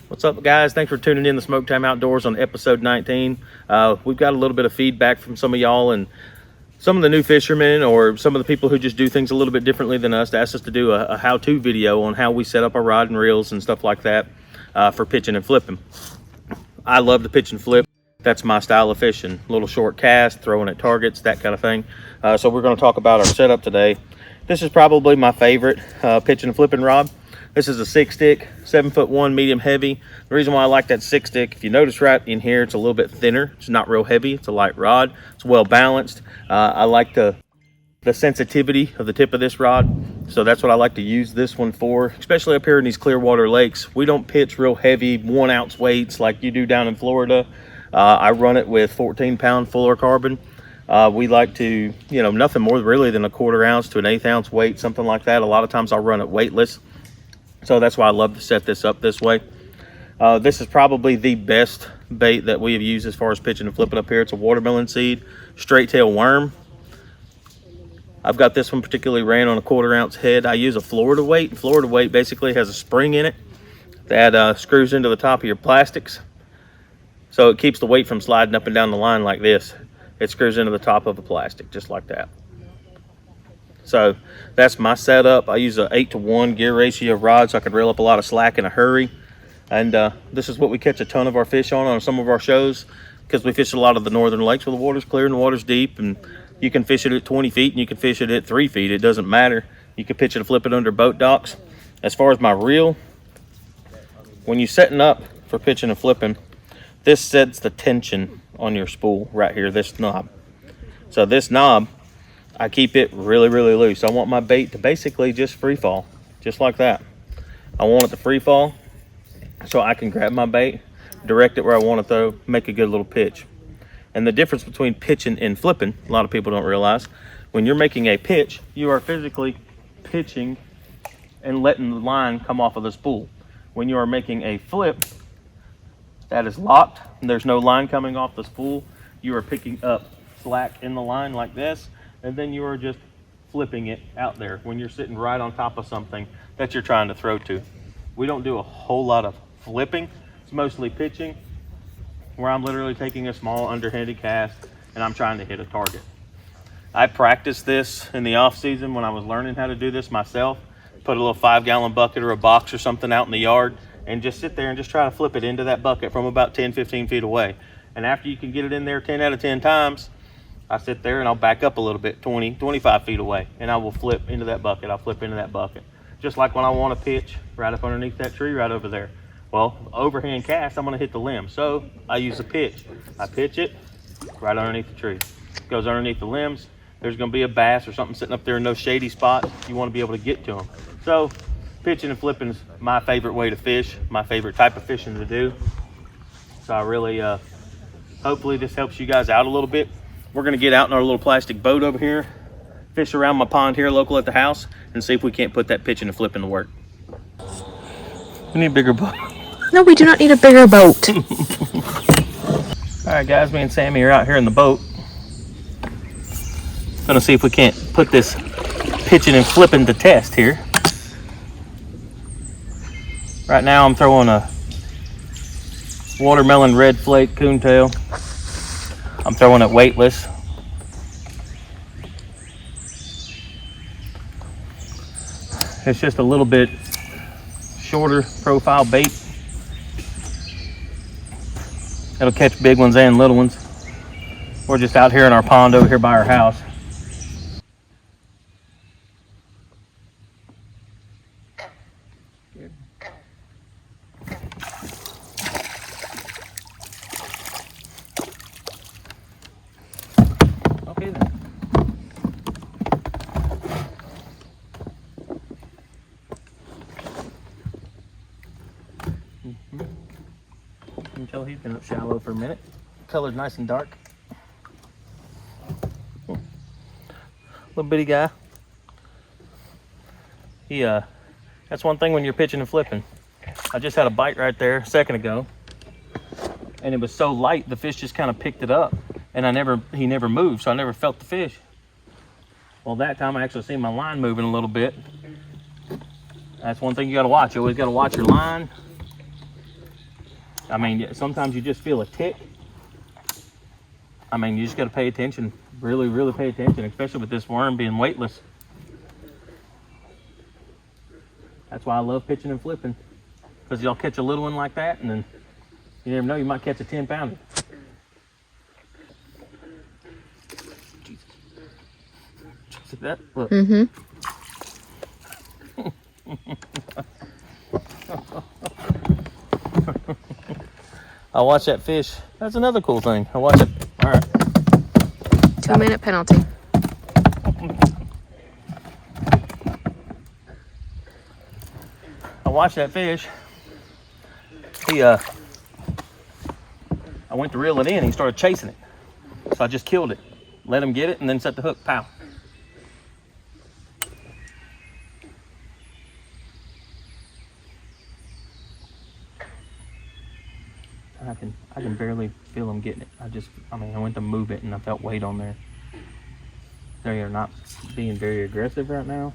What's up, guys? Thanks for tuning in to Smoke Time Outdoors on episode 19. We've got a little bit of feedback from some of y'all and some of the new fishermen or some of the people who just do things a little bit differently than us to ask us to do a how-to video on how we set up our rod and reels and stuff like that for pitching and flipping. I love to pitch and flip. That's my style of fishing. Little short cast, throwing at targets, that kind of thing. So we're going to talk about our setup today. This is probably my favorite pitching and flipping rod. This is a 6-stick, 7'1", medium heavy. The reason why I like that 6-stick, if you notice right in here, it's a little bit thinner. It's not real heavy. It's a light rod. It's well balanced. I like the sensitivity of the tip of this rod. So that's what I like to use this one for, especially up here in these Clearwater lakes. We don't pitch real heavy 1-ounce weights like you do down in Florida. I run it with 14-pound fluorocarbon. We like to, nothing more really than a 1/4 ounce to an 1/8 ounce weight, something like that. A lot of times I'll run it weightless. So that's why I love to set this up this way. This is probably the best bait that we have used as far as pitching and flipping up here. It's a watermelon seed, straight tail worm. I've got this one particularly ran on a 1/4 ounce head. I use a Florida weight. Florida weight basically has a spring in it that screws into the top of your plastics. So it keeps the weight from sliding up and down the line like this. It screws into the top of a plastic, just like that. So that's my setup. I use a 8-to-1 gear ratio rod so I could reel up a lot of slack in a hurry. And this is what we catch a ton of our fish on some of our shows, because we fish a lot of the northern lakes where the water's clear and the water's deep, and you can fish it at 20 feet and you can fish it at 3 feet. It doesn't matter. You can pitch it and flip it under boat docks. As far as my reel, when you're setting up for pitching and flipping, this sets the tension on your spool right here, this knob. So this knob, I keep it really, really loose. I want my bait to basically just free fall, just like that. I want it to free fall so I can grab my bait, direct it where I want to throw, make a good little pitch. And the difference between pitching and flipping, a lot of people don't realize, when you're making a pitch, you are physically pitching and letting the line come off of the spool. When you are making a flip, that is locked and there's no line coming off the spool. You are picking up slack in the line like this, and then you are just flipping it out there when you're sitting right on top of something that you're trying to throw to. We don't do a whole lot of flipping. It's mostly pitching, where I'm literally taking a small underhanded cast and I'm trying to hit a target. I practiced this in the off season when I was learning how to do this myself. Put a little 5-gallon bucket or a box or something out in the yard and just sit there and just try to flip it into that bucket from about 10-15 feet away. And after you can get it in there 10 out of 10 times, I sit there and I'll back up a little bit, 20-25 feet away, and I will flip into that bucket. I'll flip into that bucket. Just like when I want to pitch right up underneath that tree right over there. Well, overhand cast, I'm going to hit the limb. So I use a pitch. I pitch it right underneath the tree. It goes underneath the limbs. There's going to be a bass or something sitting up there in those shady spots. You want to be able to get to them. So pitching and flipping is my favorite way to fish, my favorite type of fishing to do. So I really, hopefully this helps you guys out a little bit. We're going to get out in our little plastic boat over here, fish around my pond here local at the house, and see if we can't put that pitching and flipping to work. We need a bigger boat. No, we do not need a bigger boat. All right, guys, me and Sammy are out here in the boat. Gonna see if we can't put this pitching and flipping to test here. Right now I'm throwing a watermelon red flake coontail. I'm throwing it weightless. It's just a little bit shorter profile bait. It'll catch big ones and little ones. We're just out here in our pond over here by our house. Okay then. You can tell he's been up shallow for a minute. Color's nice and dark. Little bitty guy. That's one thing when you're pitching and flipping. I just had a bite right there a second ago, and it was so light the fish just kind of picked it up, and he never moved, so I never felt the fish. Well, that time I actually seen my line moving a little bit. That's one thing you got to watch. You always got to watch your line. I mean, sometimes you just feel a tick. I mean, you just got to pay attention, really, really pay attention, especially with this worm being weightless. That's why I love pitching and flipping, because y'all catch a little one like that, and then you never know, you might catch a 10-pounder. Jesus. See that? Look. Mm-hmm. I watch that fish. That's another cool thing. I watch it. All right. 2-minute penalty. I watched that fish. I went to reel it in. He started chasing it. So I just killed it. Let him get it and then set the hook. Pow. I can barely feel him getting it. I went to move it and I felt weight on there. They are not being very aggressive right now.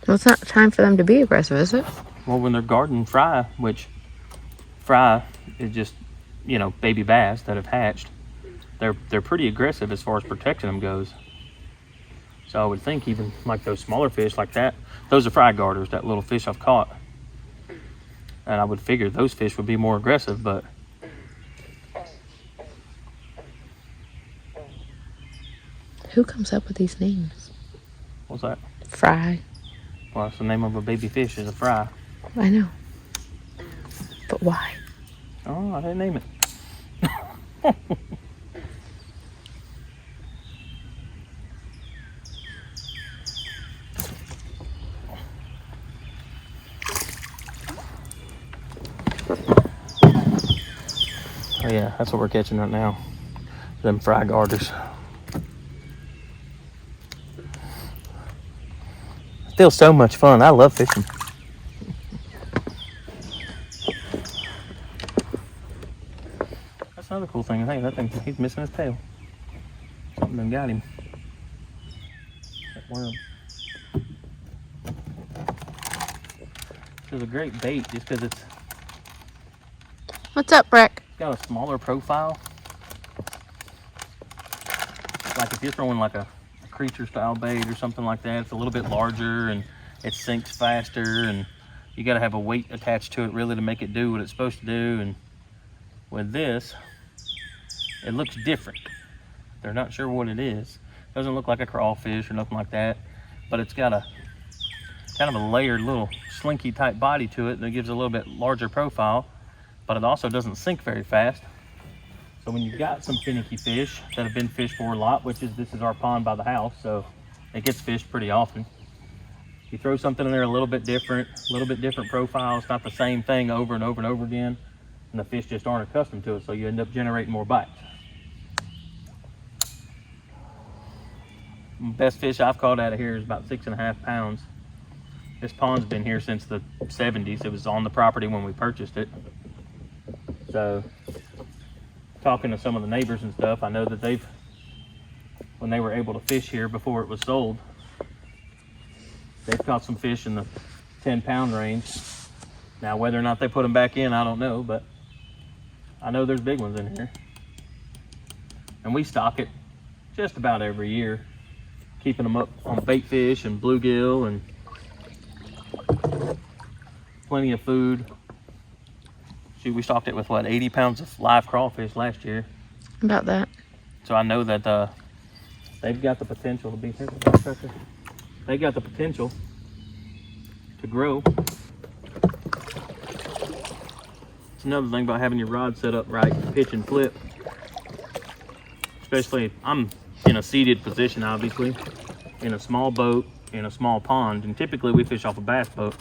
Well, it's not time for them to be aggressive, is it? Well, when they're guarding fry, which fry is just, baby bass that have hatched, they're pretty aggressive as far as protecting them goes. So I would think even like those smaller fish like that, those are fry guarders, that little fish I've caught. And I would figure those fish would be more aggressive, but Who comes up with these names? what's that? Fry. Well, that's the name of a baby fish, is a fry. I know. But why? Oh, I didn't name it. Oh yeah, that's what we're catching right now. Them fry garters. Still so much fun. I love fishing. That's another cool thing. Hey, that thing, he's missing his tail. Something done got him. That worm. This is a great bait just because it's What's up, Breck? got a smaller profile. Like if you're throwing like a creature style bait or something like that, it's a little bit larger and it sinks faster, and you got to have a weight attached to it really to make it do what it's supposed to do. And with this, it looks different. They're not sure what it is. It doesn't look like a crawfish or nothing like that, but it's got a kind of a layered little slinky type body to it that gives a little bit larger profile, but it also doesn't sink very fast. So when you've got some finicky fish that have been fished for a lot, this is our pond by the house, so it gets fished pretty often. You throw something in there a little bit different profile, it's not the same thing over and over and over again, and the fish just aren't accustomed to it, so you end up generating more bites. Best fish I've caught out of here is about 6.5 pounds. This pond's been here since the 70s. It was on the property when we purchased it. So talking to some of the neighbors and stuff, I know that when they were able to fish here before it was sold, they've caught some fish in the 10-pound range. Now, whether or not they put them back in, I don't know, but I know there's big ones in here. And we stock it just about every year, keeping them up on bait fish and bluegill and plenty of food. Shoot, we stocked it with 80 pounds of live crawfish last year. About that. So I know that they've got the potential to be here. They got the potential to grow. It's another thing about having your rod set up right, pitch and flip. Especially, I'm in a seated position, obviously, in a small boat, in a small pond, and typically we fish off a bass boat.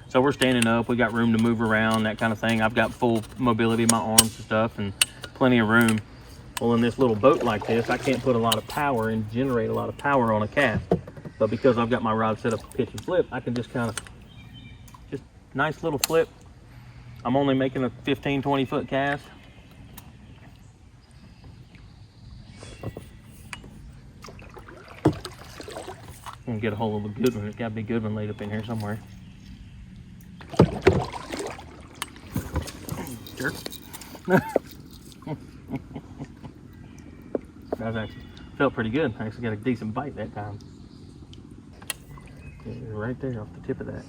So we're standing up, we got room to move around, that kind of thing. I've got full mobility in my arms and stuff and plenty of room. Well, in this little boat like this, I can't put a lot of power and generate a lot of power on a cast. But because I've got my rod set up to pitch and flip, I can just nice little flip. I'm only making a 15, 20 foot cast. I'm gonna get a hold of a good one. There's gotta be a good one laid up in here somewhere. jerk. That actually felt pretty good. I actually got a decent bite that time. Yeah, right there off the tip of that.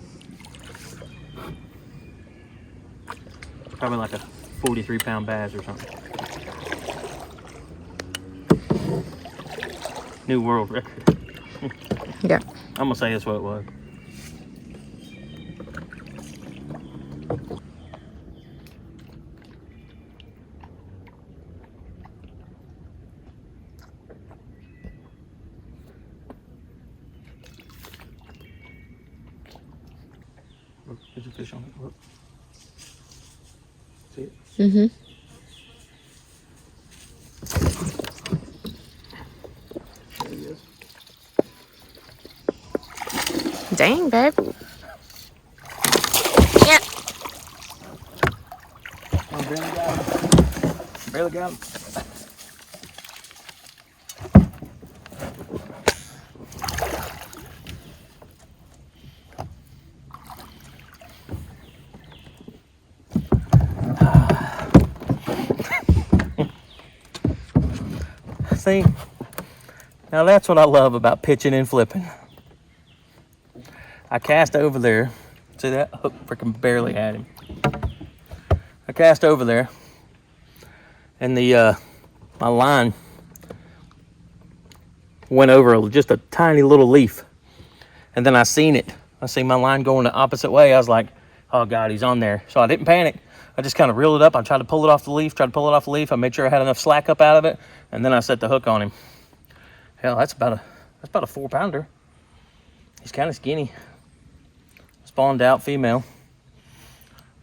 Probably like a 43-pound bass or something. New world record. Yeah. I'm gonna say that's what it was. Look, there's a fish on it. Look. See it? Mm-hmm. There he is. Dang, babe. Yeah. Oh, barely got him. Barely got him. See, now that's what I love about pitching and flipping. I cast over there. See that hook freaking barely had him. I cast over there, and the my line went over just a tiny little leaf, and then I seen it. I seen my line going the opposite way. I was like, "Oh God, he's on there!" So I didn't panic. I just kind of reeled it up. I tried to pull it off the leaf. I made sure I had enough slack up out of it, and then I set the hook on him. Hell, that's about a 4-pounder. He's kind of skinny. Spawned out female.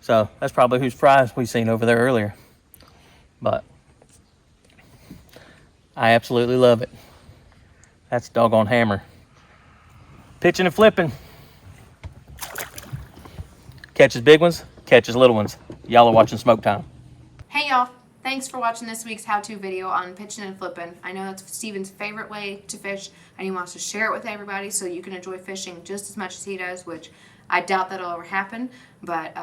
So that's probably whose prize we seen over there earlier. But I absolutely love it. That's a doggone hammer. Pitching and flipping. Catches big ones, catches little ones. Y'all are watching Smoke Time. Hey y'all, thanks for watching this week's how-to video on pitching and flipping. I know that's Steven's favorite way to fish, and he wants to share it with everybody so you can enjoy fishing just as much as he does, which I doubt that'll ever happen. But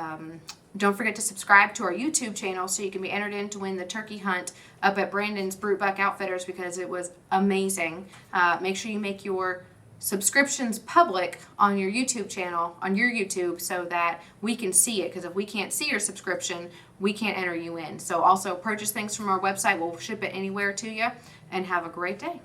don't forget to subscribe to our YouTube channel so you can be entered in to win the turkey hunt up at Brandon's Brute Buck Outfitters, because it was amazing. Make sure you make your subscriptions public on your YouTube channel, on your YouTube, so that we can see it, because if we can't see your subscription, we can't enter you in. So also purchase things from our website. We'll ship it anywhere to you, and have a great day.